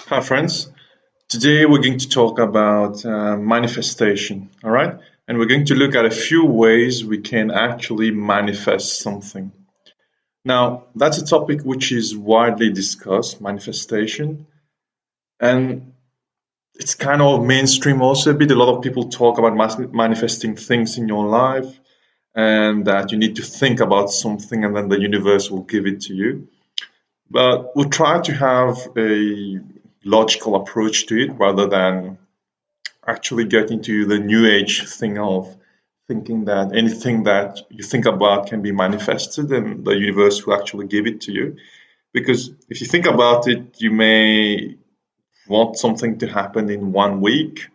Hi, friends. Today we're going to talk about manifestation, all right? And we're going to look at a few ways we can actually manifest something. Now, that's a topic which is widely discussed, manifestation, and it's kind of mainstream also a bit. A lot of people talk about manifesting things in your life and that you need to think about something and then the universe will give it to you. But we'll try to have a logical approach to it rather than actually get into the new age thing of thinking that anything that you think about can be manifested and the universe will actually give it to you. Because if you think about it, you may want something to happen in 1 week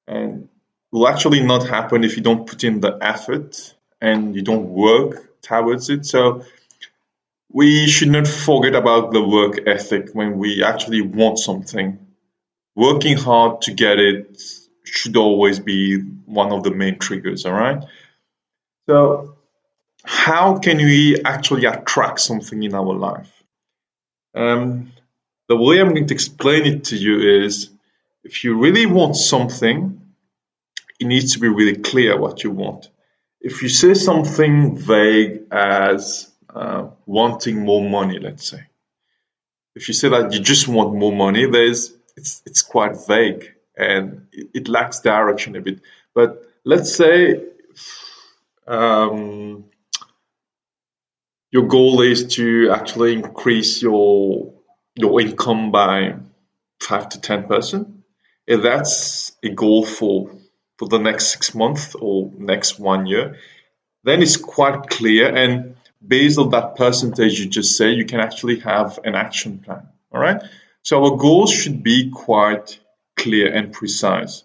and it will actually not happen if you don't put in the effort and you don't work towards it. So we should not forget about the work ethic when we actually want something. Working hard to get it should always be one of the main triggers, all right? So, how can we actually attract something in our life? Um, the way I'm going to explain it to you is if you really want something, it needs to be really clear what you want. If you say something vague as wanting more money, let's say, if you say that you just want more money, it's quite vague and it lacks direction a bit. But let's say um, your goal is to actually increase your income by 5 to 10%. If that's a goal for the next 6 months or next 1 year, then it's quite clear. And based on that percentage you just say, you can actually have an action plan. All right. So our goals should be quite clear and precise.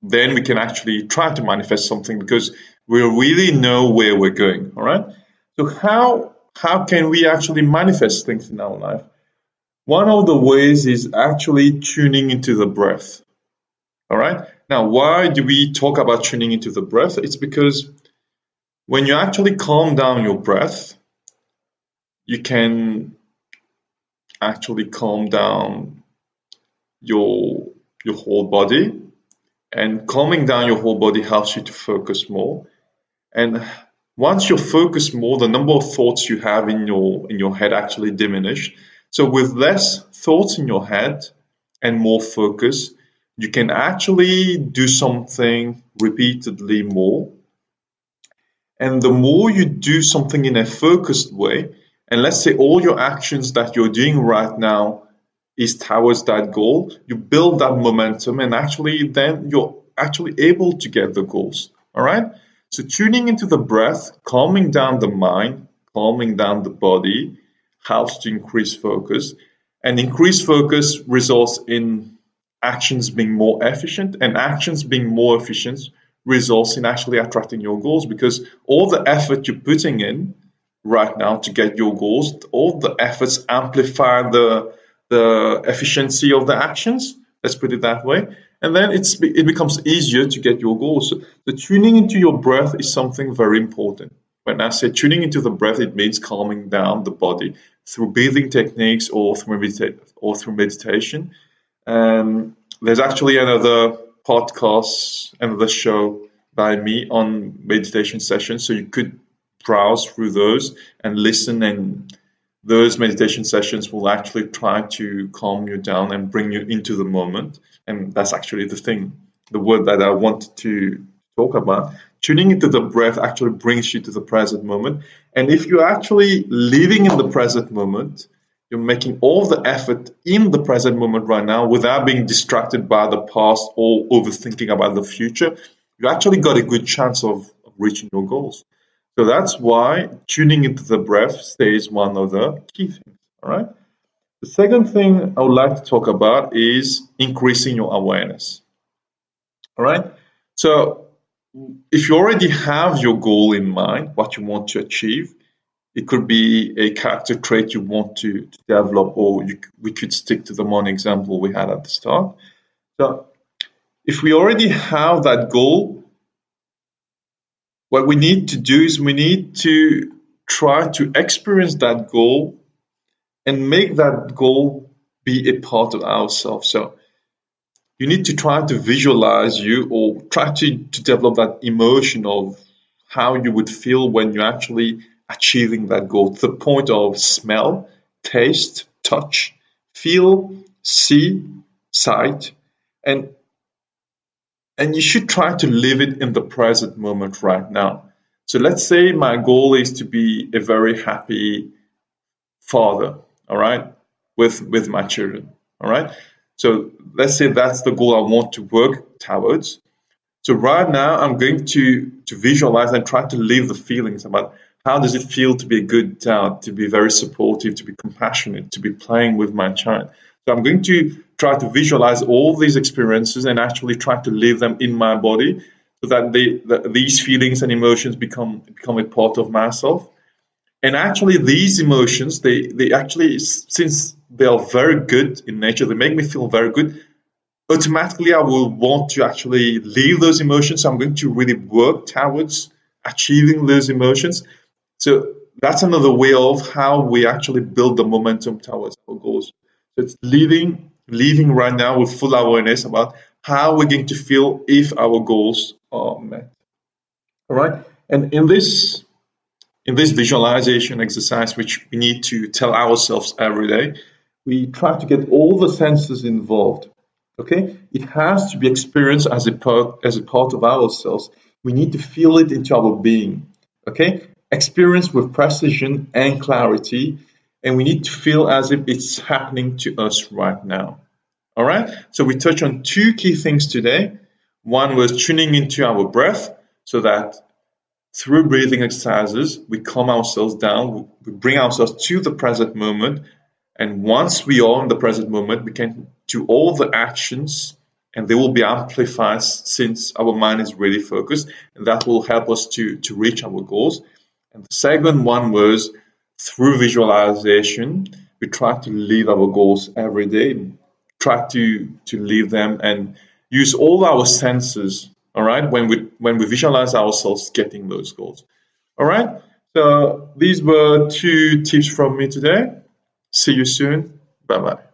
Then we can actually try to manifest something because we really know where we're going. All right. So how can we actually manifest things in our life? One of the ways is actually tuning into the breath. All right. Now, why do we talk about tuning into the breath? It's because when you actually calm down your breath, you can actually calm down your your whole body, and calming down your whole body helps you to focus more. And once you focus more, the number of thoughts you have in your head actually diminish. So with less thoughts in your head and more focus, you can actually do something repeatedly more. And the more you do something in a focused way, and let's say all your actions that you're doing right now is towards that goal, you build that momentum and actually then you're actually able to get the goals. All right. So tuning into the breath, calming down the mind, calming down the body helps to increase focus. And increased focus results in actions being more efficient, and actions being more efficient results in actually attracting your goals because all the effort you're putting in right now to get your goals, all the efforts amplify the efficiency of the actions. Let's put it that way. And then it becomes easier to get your goals. So the tuning into your breath is something very important. When I say tuning into the breath, it means calming down the body through breathing techniques or through meditation. There's actually another podcast, another show by me on meditation sessions, so you could browse through those and listen, and those meditation sessions will actually try to calm you down and bring you into the moment. And that's actually the word that I wanted to talk about. Tuning into the breath actually brings you to the present moment. And if you're actually living in the present moment, you're making all the effort in the present moment right now without being distracted by the past or overthinking about the future, you actually got a good chance of reaching your goals. So that's why tuning into the breath stays one of the key things. All right. The second thing I would like to talk about is increasing your awareness. All right. So if you already have your goal in mind, what you want to achieve, it could be a character trait you want to develop, or we could stick to the one example we had at the start. So if we already have that goal, what we need to do is we need to try to experience that goal and make that goal be a part of ourselves. So you need to try to visualize you, or try to develop that emotion of how you would feel when you're actually achieving that goal, to the point of smell, taste, touch, feel, see, sight, and you should try to live it in the present moment right now. So let's say my goal is to be a very happy father, all right, with my children, all right. So let's say that's the goal I want to work towards. So right now I'm going to visualize and try to live the feelings about how does it feel to be a good dad, to be very supportive, to be compassionate, to be playing with my child. So I'm going to try to visualize all these experiences and actually try to live them in my body, so that these feelings and emotions become a part of myself. And actually, these emotions, they actually, since they are very good in nature, they make me feel very good. Automatically, I will want to actually leave those emotions. So I'm going to really work towards achieving those emotions. So that's another way of how we actually build the momentum towards our goals. So it's living right now with full awareness about how we're going to feel if our goals are met. All right. And in this visualization exercise, which we need to tell ourselves every day, we try to get all the senses involved. Okay, it has to be experienced as a part of ourselves. We need to feel it into our being. Okay, experience with precision and clarity, and we need to feel as if it's happening to us right now. All right, so we touched on two key things today. One was tuning into our breath, so that through breathing exercises, we calm ourselves down, we bring ourselves to the present moment. And once we are in the present moment, we can do all the actions, and they will be amplified since our mind is really focused, and that will help us to reach our goals. And the second one was through visualization, we try to live our goals every day, try to live them and use all our senses, all right, when we visualize ourselves getting those goals. All right. So these were two tips from me today. See you soon. Bye bye.